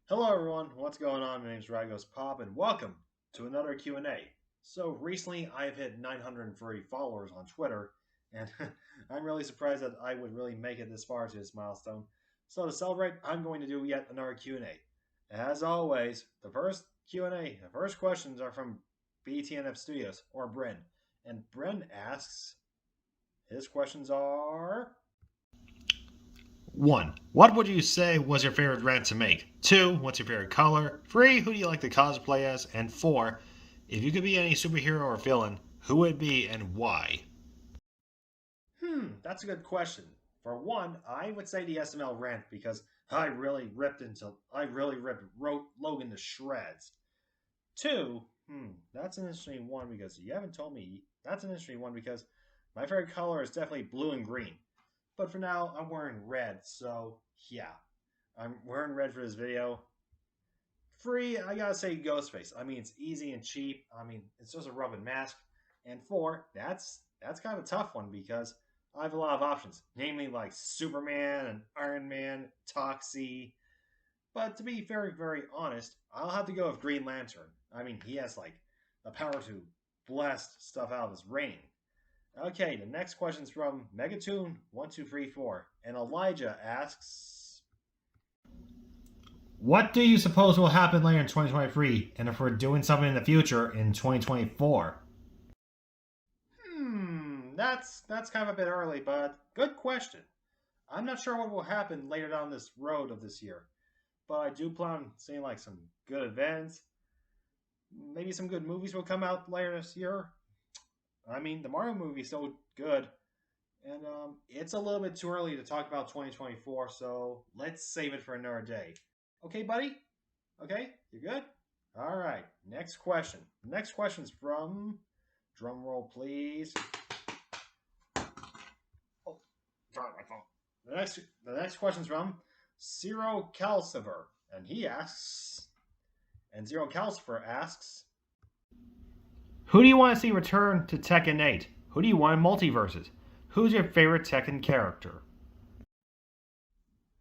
Hello everyone, what's going on? My name is Ragos Pop and welcome to another Q&A. So recently I've hit 930 followers on Twitter and I'm really surprised that I would really make it this far to this milestone. So to celebrate, I'm going to do yet another Q&A. As always, the first Q&A, the first questions are from BTNF Studios or Bryn. And Bryn asks, his questions are 1. What would you say was your favorite rant to make? 2. What's your favorite color? 3. Who do you like to cosplay as? And 4. If you could be any superhero or villain, who would it be and why? That's a good question. For one, I would say the SML rant because I really ripped wrote Logan to shreds. 2, that's an interesting one because you haven't told me. That's an interesting one because my favorite color is definitely blue and green. But for now, I'm wearing red, so yeah. I'm wearing red for this video. Free, I gotta say Ghostface. I mean, it's easy and cheap. I mean, it's just a rubbing mask. And 4, that's kind of a tough one because I have a lot of options, namely like Superman and Iron Man, Toxie. But to be very, very honest, I'll have to go with Green Lantern. I mean, he has like the power to blast stuff out of his rain. Okay, the next question's from Megatoon1234, and Elijah asks, what do you suppose will happen later in 2023, and if we're doing something in the future in 2024? That's kind of a bit early, but good question. I'm not sure what will happen later down this road of this year, but I do plan on seeing like some good events. Maybe some good movies will come out later this year. I mean, the Mario movie is so good, and it's a little bit too early to talk about 2024, so let's save it for another day. Okay, buddy? Okay, you good? All right, next question. Next question's from, drum roll please. Oh, sorry, my phone. The next question's from Zero Calcifer, and Zero Calcifer asks, who do you want to see return to Tekken 8? Who do you want in multiverses? Who's your favorite Tekken character?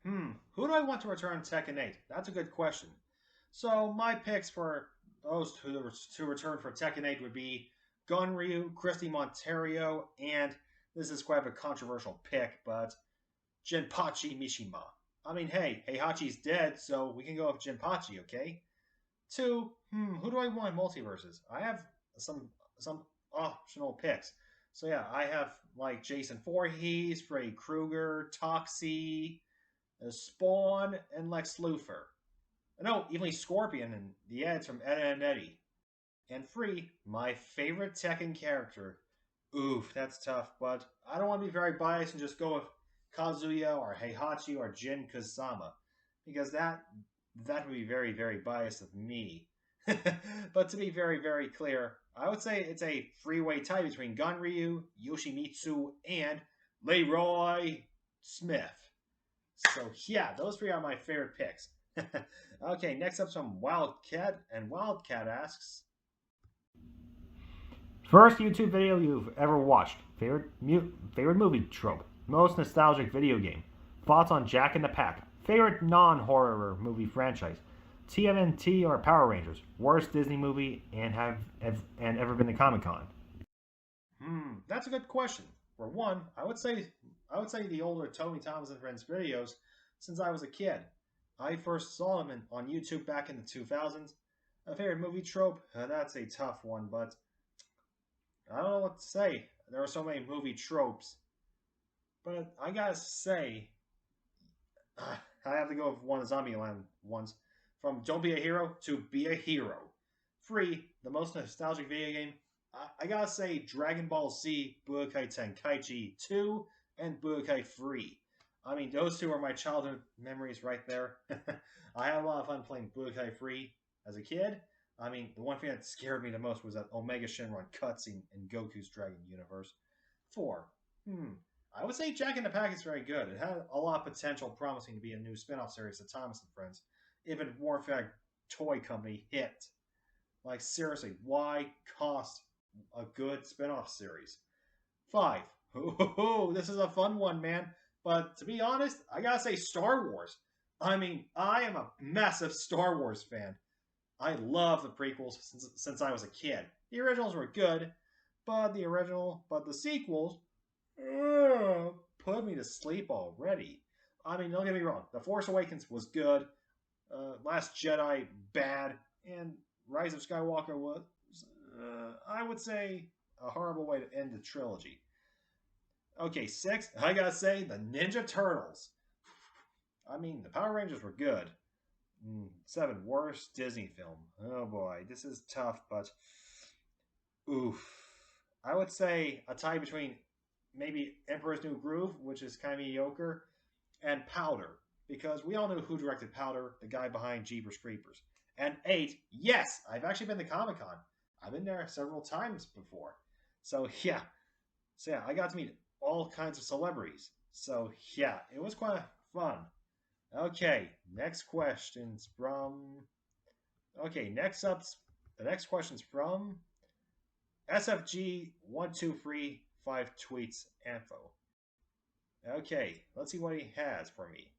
Who do I want to return Tekken 8? That's a good question. So my picks for those to return for Tekken 8 would be Gunryu, Christy Monterio, and this is quite a controversial pick, but Jinpachi Mishima. I mean, hey, Heihachi's dead, so we can go with Jinpachi, okay? 2, who do I want in multiverses? I have some optional picks. So yeah, I have like Jason Voorhees, Freddy Krueger, Toxie, Spawn, and Lex Luthor. No, even Scorpion and the ads from Ed and Eddie. And 3, my favorite Tekken character. Oof, that's tough, but I don't want to be very biased and just go with Kazuya or Heihachi or Jin Kazama because that would be very, very biased of me. But to be very, very clear, I would say it's a freeway tie between Gunryu, Yoshimitsu, and Leroy Smith. So yeah, those 3 are my favorite picks. Okay, next up some Wildcat, and Wildcat asks, first YouTube video you've ever watched. Favorite movie trope. Most nostalgic video game. Thoughts on Jack in the Pack. Favorite non-horror movie franchise. TMNT or Power Rangers. Worst Disney movie and ever been to Comic Con. That's a good question. For one, I would say the older Tony Thomas and Friends videos since I was a kid. I first saw them on YouTube back in the 2000s. A favorite movie trope? That's a tough one, but I don't know what to say. There are so many movie tropes. But I gotta say, I have to go with one of Zombieland ones. From Don't Be a Hero to Be a Hero. 3, the most nostalgic video game. I gotta say Dragon Ball Z Budokai Tenkaichi 2 and Budokai 3. I mean, those 2 are my childhood memories right there. I had a lot of fun playing Budokai 3 as a kid. I mean, the one thing that scared me the most was that Omega Shenron cutscene in Goku's Dragon Universe. 4. I would say Jack in the Pack is very good. It had a lot of potential promising to be a new spin-off series of Thomas and Friends. If it weren't for that toy company hit. Like, seriously, why cost a good spin-off series? 5. Ooh, this is a fun one, man. But to be honest, I gotta say Star Wars. I mean, I am a massive Star Wars fan. I love the prequels since I was a kid. The originals were good, but the sequels put me to sleep already. I mean, don't get me wrong. The Force Awakens was good. Last Jedi bad, and Rise of Skywalker was, I would say, a horrible way to end the trilogy. Okay, six. I gotta say, the Ninja Turtles. I mean, the Power Rangers were good. Seven, worst Disney film. Oh boy, this is tough, but oof. I would say a tie between maybe Emperor's New Groove, which is kind of mediocre, and Powder, because we all know who directed Powder, the guy behind Jeepers Creepers. And eight, yes, I've actually been to Comic Con. I've been there several times before. So yeah, I got to meet all kinds of celebrities. So yeah, it was quite fun. Okay, next questions from. Okay, the next question's from SFG1235 tweets info. Okay, let's see what he has for me.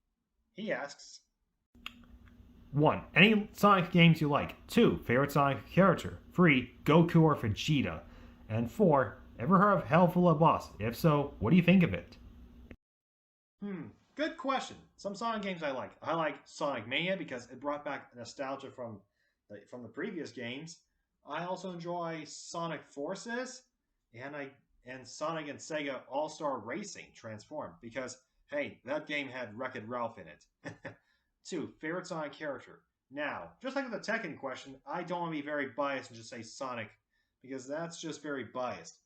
He asks 1. Any Sonic games you like? 2. Favorite Sonic character? 3. Goku or Vegeta? And 4. Ever heard of Hellful of Boss? If so, what do you think of it? Good question. Some Sonic games I like. I like Sonic Mania because it brought back nostalgia from the previous games. I also enjoy Sonic Forces and I and Sonic and Sega All Star Racing Transformed because hey, that game had Wreck-It Ralph in it. 2. Favorite Sonic character. Now, just like with the Tekken question, I don't want to be very biased and just say Sonic because that's just very biased.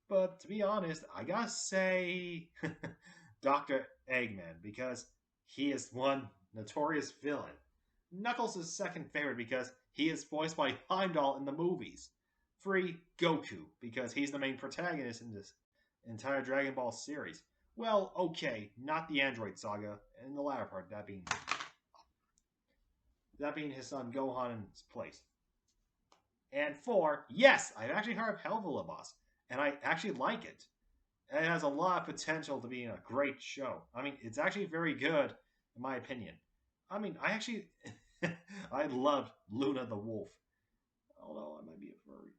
But to be honest, I gotta say Dr. Eggman because he is one notorious villain. Knuckles is second favorite because he is voiced by Heimdall in the movies. 3. Goku because he's the main protagonist in this entire Dragon Ball series. Well, okay, not the Android Saga, and the latter part, that being his son Gohan's place. And 4, yes, I've actually heard of Hellvilla Boss, and I actually like it. It has a lot of potential to be a great show. I mean, it's actually very good, in my opinion. I mean, I actually, I loved Luna the Wolf, although I might be a furry.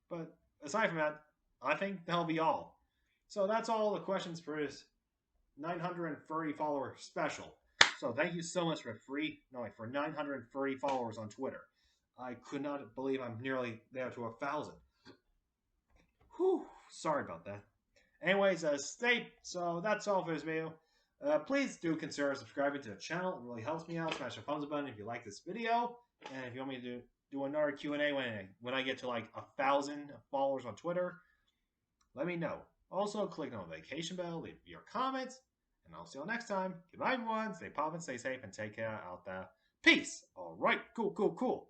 But aside from that, I think that'll be all. So that's all the questions for his 930 follower special. So thank you so much for 930 followers on Twitter. I could not believe I'm nearly there to 1,000. Whew, sorry about that. Anyways, so that's all for this video. Please do consider subscribing to the channel. It really helps me out. Smash the thumbs up button if you like this video. And if you want me to do another Q&A when I get to like 1,000 followers on Twitter, let me know. Also, click the notification bell, leave your comments, and I'll see you all next time. Goodbye, everyone. Stay poppin', stay safe, and take care out there. Peace. All right. Cool.